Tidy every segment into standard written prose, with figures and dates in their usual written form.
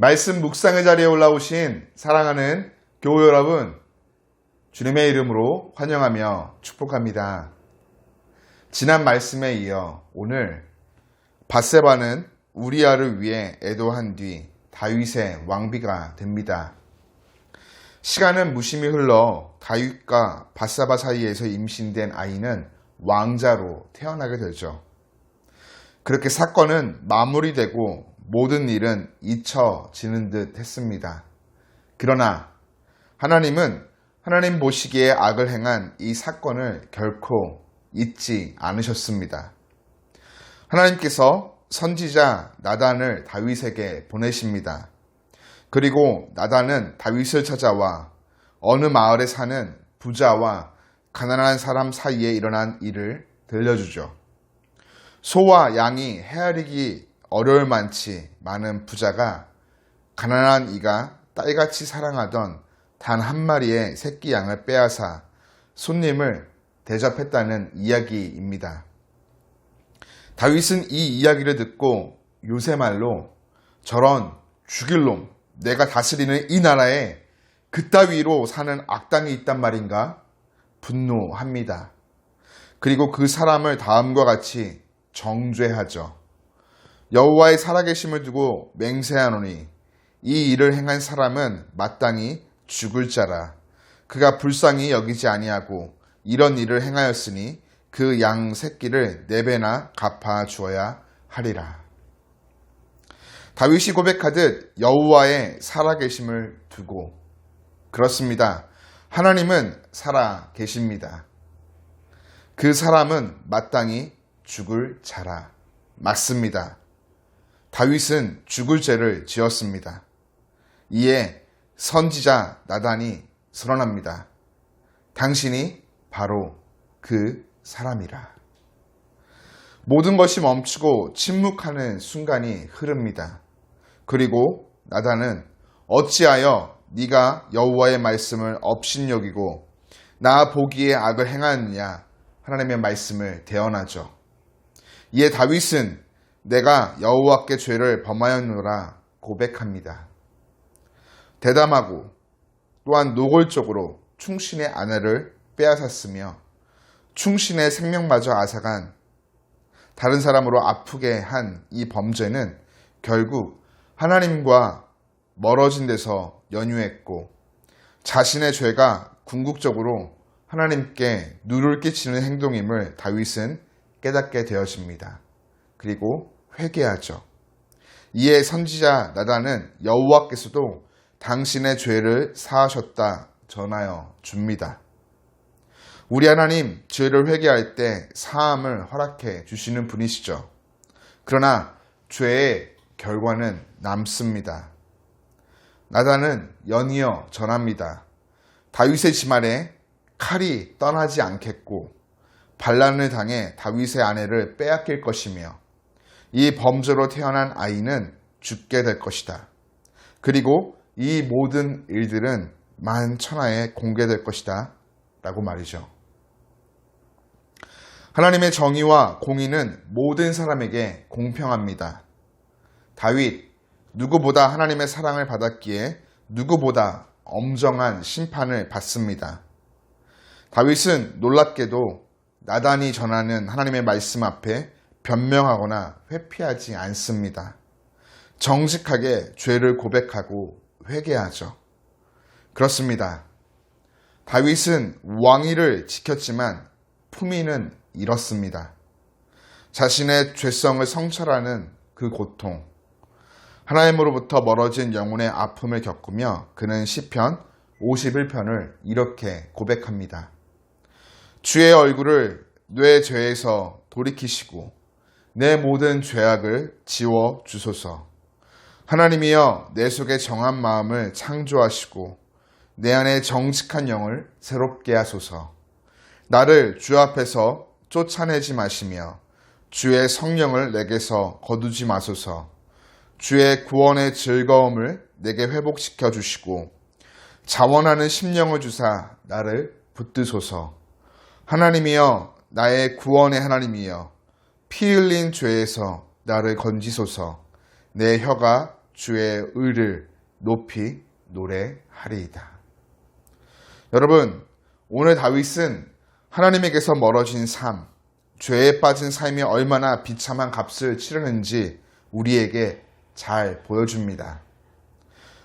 말씀 묵상의 자리에 올라오신 사랑하는 교우 여러분, 주님의 이름으로 환영하며 축복합니다. 지난 말씀에 이어 오늘 밧세바는 우리아를 위해 애도한 뒤 다윗의 왕비가 됩니다. 시간은 무심히 흘러 다윗과 밧세바 사이에서 임신된 아이는 왕자로 태어나게 되죠. 그렇게 사건은 마무리되고 모든 일은 잊혀지는 듯 했습니다. 그러나 하나님은 하나님 보시기에 악을 행한 이 사건을 결코 잊지 않으셨습니다. 하나님께서 선지자 나단을 다윗에게 보내십니다. 그리고 나단은 다윗을 찾아와 어느 마을에 사는 부자와 가난한 사람 사이에 일어난 일을 들려주죠. 소와 양이 헤아리기 어려울 만치 많은 부자가 가난한 이가 딸같이 사랑하던 단 한 마리의 새끼 양을 빼앗아 손님을 대접했다는 이야기입니다. 다윗은 이 이야기를 듣고 요새 말로 저런 죽일 놈, 내가 다스리는 이 나라에 그따위로 사는 악당이 있단 말인가? 분노합니다. 그리고 그 사람을 다음과 같이 정죄하죠. 여호와의 살아계심을 두고 맹세하노니 이 일을 행한 사람은 마땅히 죽을 자라. 그가 불쌍히 여기지 아니하고 이런 일을 행하였으니 그 양 새끼를 4배나 갚아 주어야 하리라. 다윗이 고백하듯 여호와의 살아계심을 두고, 그렇습니다. 하나님은 살아계십니다. 그 사람은 마땅히 죽을 자라. 맞습니다. 다윗은 죽을 죄를 지었습니다. 이에 선지자 나단이 선언합니다. 당신이 바로 그 사람이라. 모든 것이 멈추고 침묵하는 순간이 흐릅니다. 그리고 나단은 어찌하여 네가 여호와의 말씀을 업신여기고 나 보기에 악을 행하느냐 하나님의 말씀을 대언하죠. 이에 다윗은 내가 여호와께 죄를 범하였노라 고백합니다. 대담하고 또한 노골적으로 충신의 아내를 빼앗았으며 충신의 생명마저 앗아간 다른 사람으로 아프게 한 이 범죄는 결국 하나님과 멀어진 데서 연유했고 자신의 죄가 궁극적으로 하나님께 누를 끼치는 행동임을 다윗은 깨닫게 되어집니다. 그리고 회개하죠. 이에 선지자 나단은 여호와께서도 당신의 죄를 사하셨다 전하여 줍니다. 우리 하나님 죄를 회개할 때 사함을 허락해 주시는 분이시죠. 그러나 죄의 결과는 남습니다. 나단은 연이어 전합니다. 다윗의 집안에 칼이 떠나지 않겠고 반란을 당해 다윗의 아내를 빼앗길 것이며 이 범죄로 태어난 아이는 죽게 될 것이다. 그리고 이 모든 일들은 만천하에 공개될 것이다 라고 말이죠. 하나님의 정의와 공의는 모든 사람에게 공평합니다. 다윗, 누구보다 하나님의 사랑을 받았기에 누구보다 엄정한 심판을 받습니다. 다윗은 놀랍게도 나단이 전하는 하나님의 말씀 앞에 변명하거나 회피하지 않습니다. 정직하게 죄를 고백하고 회개하죠. 그렇습니다. 다윗은 왕위를 지켰지만 품위는 잃었습니다. 자신의 죄성을 성찰하는 그 고통, 하나님으로부터 멀어진 영혼의 아픔을 겪으며 그는 시편 51편을 이렇게 고백합니다. 주의 얼굴을 내 죄에서 돌이키시고 내 모든 죄악을 지워 주소서. 하나님이여 내 속에 정한 마음을 창조하시고 내 안에 정직한 영을 새롭게 하소서. 나를 주 앞에서 쫓아내지 마시며 주의 성령을 내게서 거두지 마소서. 주의 구원의 즐거움을 내게 회복시켜 주시고 자원하는 심령을 주사 나를 붙드소서. 하나님이여 나의 구원의 하나님이여 피 흘린 죄에서 나를 건지소서. 내 혀가 주의 의를 높이 노래하리이다. 여러분, 오늘 다윗은 하나님에게서 멀어진 삶, 죄에 빠진 삶이 얼마나 비참한 값을 치르는지 우리에게 잘 보여줍니다.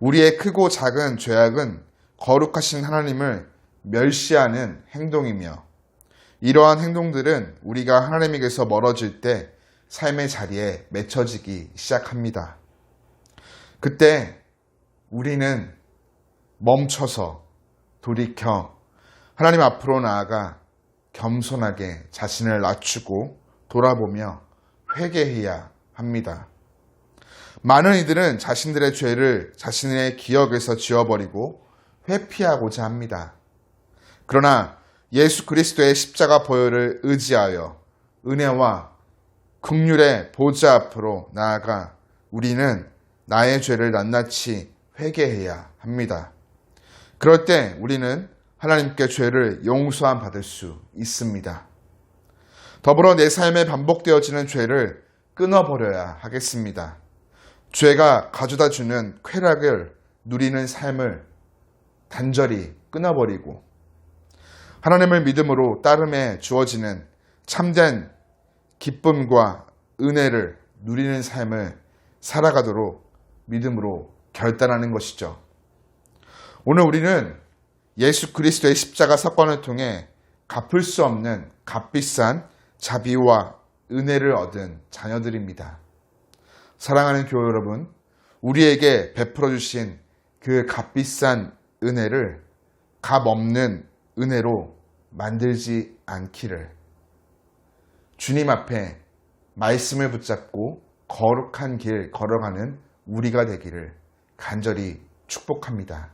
우리의 크고 작은 죄악은 거룩하신 하나님을 멸시하는 행동이며 이러한 행동들은 우리가 하나님에게서 멀어질 때 삶의 자리에 맺혀지기 시작합니다. 그때 우리는 멈춰서 돌이켜 하나님 앞으로 나아가 겸손하게 자신을 낮추고 돌아보며 회개해야 합니다. 많은 이들은 자신들의 죄를 자신의 기억에서 지워버리고 회피하고자 합니다. 그러나 예수 그리스도의 십자가 보혈을 의지하여 은혜와 긍휼의 보좌 앞으로 나아가 우리는 나의 죄를 낱낱이 회개해야 합니다. 그럴 때 우리는 하나님께 죄를 용서함 받을 수 있습니다. 더불어 내 삶에 반복되어지는 죄를 끊어버려야 하겠습니다. 죄가 가져다 주는 쾌락을 누리는 삶을 단절히 끊어버리고 하나님을 믿음으로 따름에 주어지는 참된 기쁨과 은혜를 누리는 삶을 살아가도록 믿음으로 결단하는 것이죠. 오늘 우리는 예수 그리스도의 십자가 사건을 통해 갚을 수 없는 값비싼 자비와 은혜를 얻은 자녀들입니다. 사랑하는 교회 여러분, 우리에게 베풀어 주신 그 값비싼 은혜를 값없는 은혜로 만들지 않기를 주님 앞에 말씀을 붙잡고 거룩한 길 걸어가는 우리가 되기를 간절히 축복합니다.